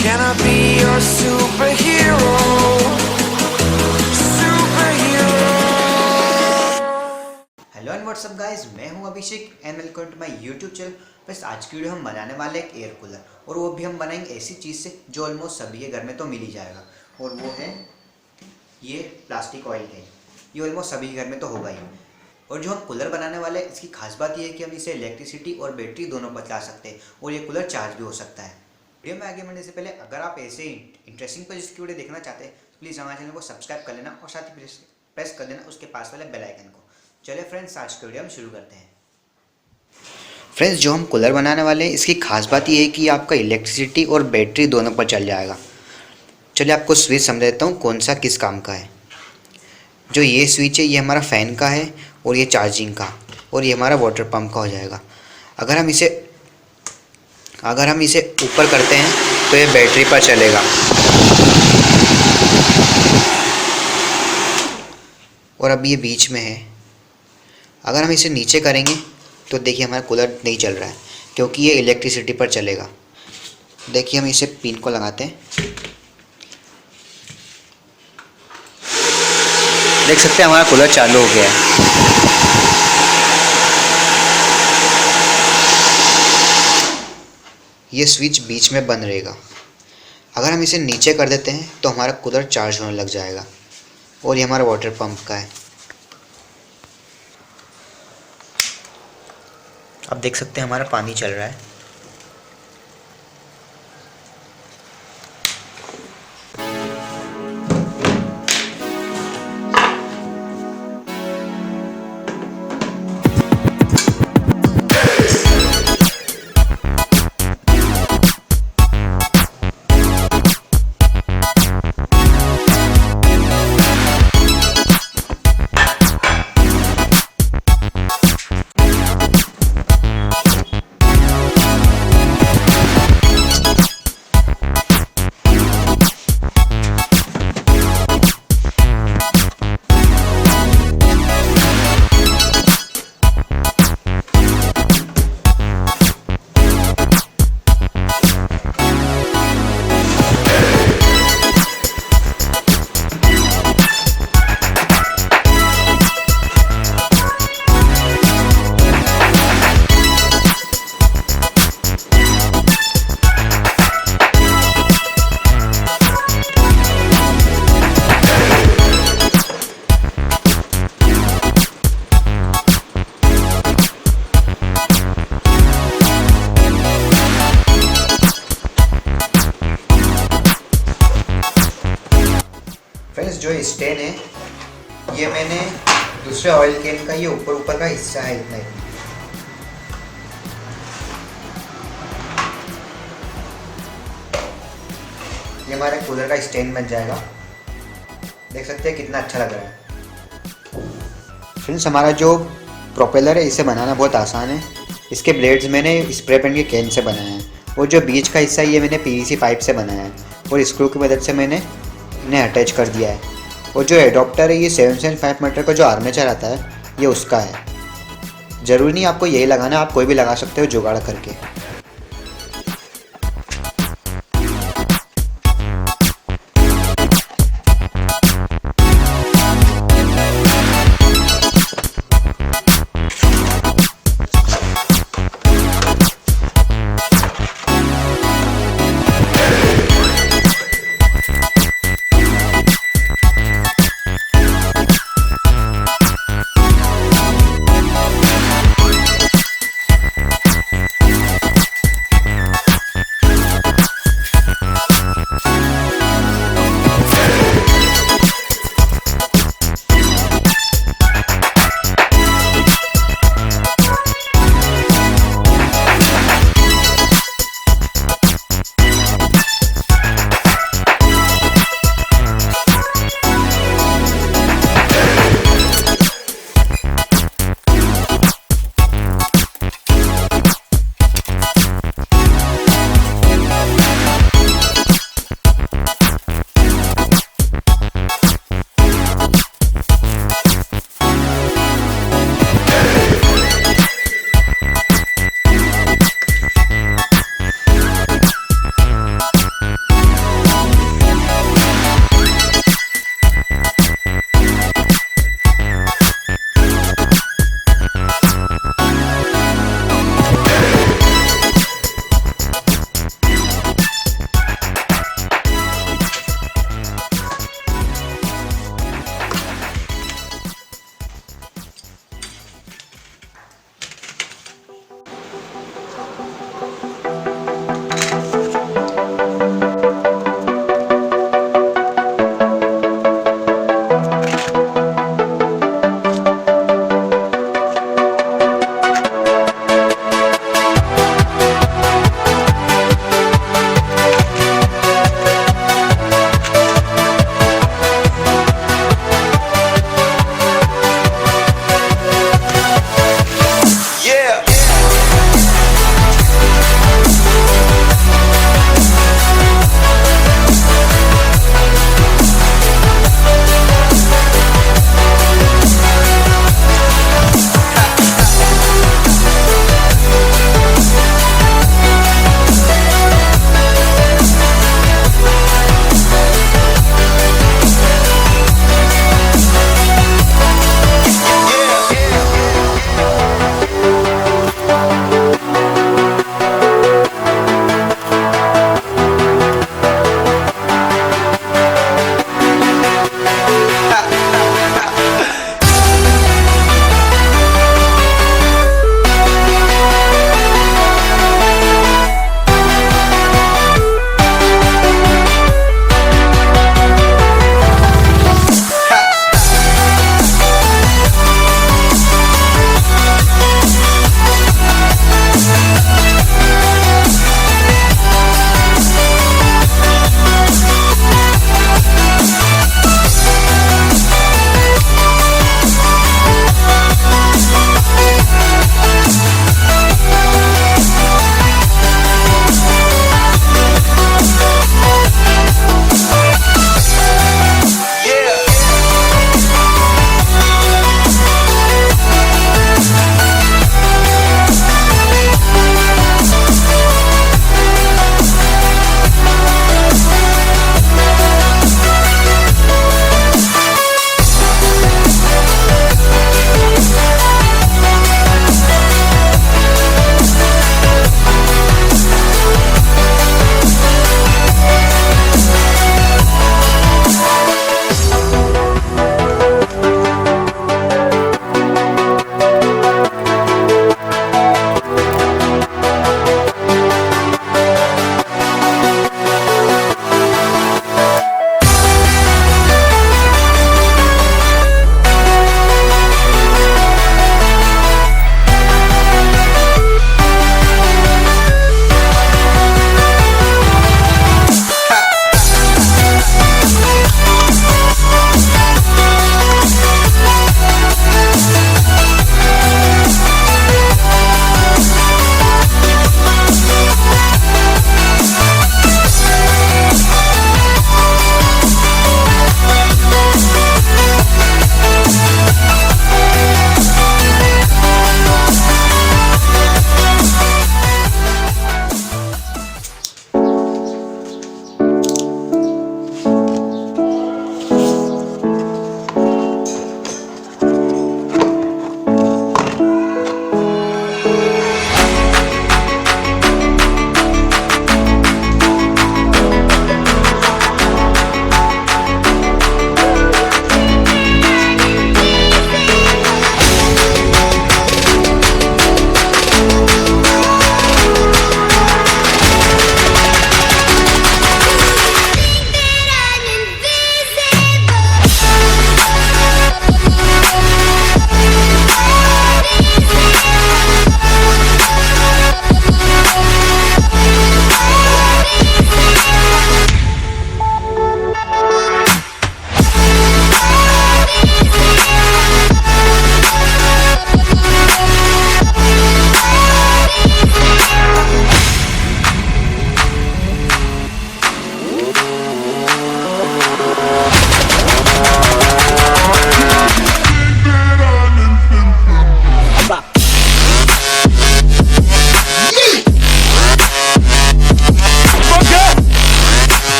Can I be your superhero? Superhero. Hello and what's up guys, मैं हूं Abhishek and welcome to my YouTube channel. बस आज की video हम बनाने वाले एक एयर कूलर, और वो भी हम बनाएंगे ऐसी चीज़ से जो ऑलमोस्ट सभी के घर में तो मिल ही जाएगा, और वो है ये प्लास्टिक ऑयल कैन। ये ऑलमोस्ट सभी के घर में तो होगा ही। और जो हम कूलर बनाने वाले हैं, इसकी खास बात ये है कि हम इसे इलेक्ट्रिसिटी और बैटरी दोनों पर चला सकते हैं, और ये कूलर चार्ज भी हो सकता है। वीडियो में आगे बढ़ने से पहले अगर आप ऐसे इंटरेस्टिंग प्रोजेक्ट्स की वीडियो देखना चाहते हैं तो प्लीज़ हमारे चैनल को सब्सक्राइब कर लेना और साथ ही प्रेस कर देना उसके पास वाले बेल आइकन को। चलिए फ्रेंड्स, आज की वीडियो हम शुरू करते हैं। फ्रेंड्स, जो हम कूलर बनाने वाले हैं, इसकी खास बात ये है कि आपका इलेक्ट्रिसिटी और बैटरी दोनों पर चल जाएगा। चलिए आपको स्विच समझ देता हूँ कौन सा किस काम का है। जो ये स्विच है ये हमारा फ़ैन का है, और ये चार्जिंग का, और ये हमारा वाटर पंप का हो जाएगा। अगर हम इसे ऊपर करते हैं तो ये बैटरी पर चलेगा, और अब ये बीच में है। अगर हम इसे नीचे करेंगे तो देखिए हमारा कूलर नहीं चल रहा है, क्योंकि ये इलेक्ट्रिसिटी पर चलेगा। देखिए हम इसे पिन को लगाते हैं, देख सकते हैं हमारा कूलर चालू हो गया है। ये स्विच बीच में बंद रहेगा। अगर हम इसे नीचे कर देते हैं तो हमारा कूलर चार्ज होने लग जाएगा, और ये हमारा वाटर पंप का है। अब देख सकते हैं हमारा पानी चल रहा है। फ्रेंड्स, जो स्टैंड है ये मैंने दूसरे ऑयल कैन का, ये ऊपर का हिस्सा है इतना ही। ये हमारे कूलर का स्टैंड बन जाएगा। देख सकते हैं कितना अच्छा लग रहा है। फ्रेंड्स, हमारा जो प्रोपेलर है इसे बनाना बहुत आसान है। इसके ब्लेड्स मैंने स्प्रे पेंट के कैन से बनाए हैं, और जो बीच का हिस्सा है ये मैंने पीवीसी पाइप से बनाया है, और स्क्रू की मदद से मैंने इन्हें अटैच कर दिया है। और जो एडॉप्टर है ये 7.5 मीटर का जो आर्मेचर आता है ये उसका है। ज़रूरी नहीं आपको यही लगाना, आप कोई भी लगा सकते हो जुगाड़ करके।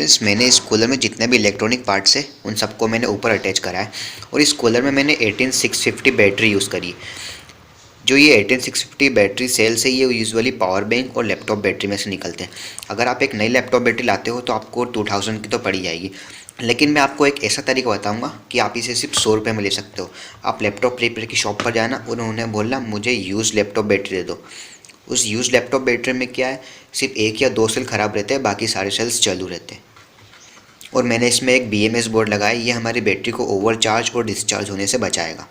फ्रेंड्स, मैंने इस कूलर में जितने भी इलेक्ट्रॉनिक पार्ट्स हैं उन सबको मैंने ऊपर अटैच करा है। और इस कूलर में मैंने 18650 बैटरी यूज़ करी। जो ये 18650 बैटरी सेल से ये यूजुअली पावर बैंक और लैपटॉप बैटरी में से निकलते हैं। अगर आप एक नई लैपटॉप बैटरी लाते हो तो आपको 2000 की तो पड़ी जाएगी, लेकिन मैं आपको एक ऐसा तरीका बताऊंगा कि आप इसे सिर्फ 100 रुपये में ले सकते हो। आप लैपटॉप रिपेयर की शॉप पर जाना और उन्हें बोलना मुझे यूज़ लैपटॉप बैटरी दे दो। उस यूज़ लैपटॉप बैटरी में क्या है, सिर्फ 1 या 2 सेल ख़राब रहते हैं, बाकी सारे सेल्स चालू रहते हैं। और मैंने इसमें एक BMS बोर्ड लगाया, ये हमारी बैटरी को ओवर चार्ज और डिस्चार्ज होने से बचाएगा।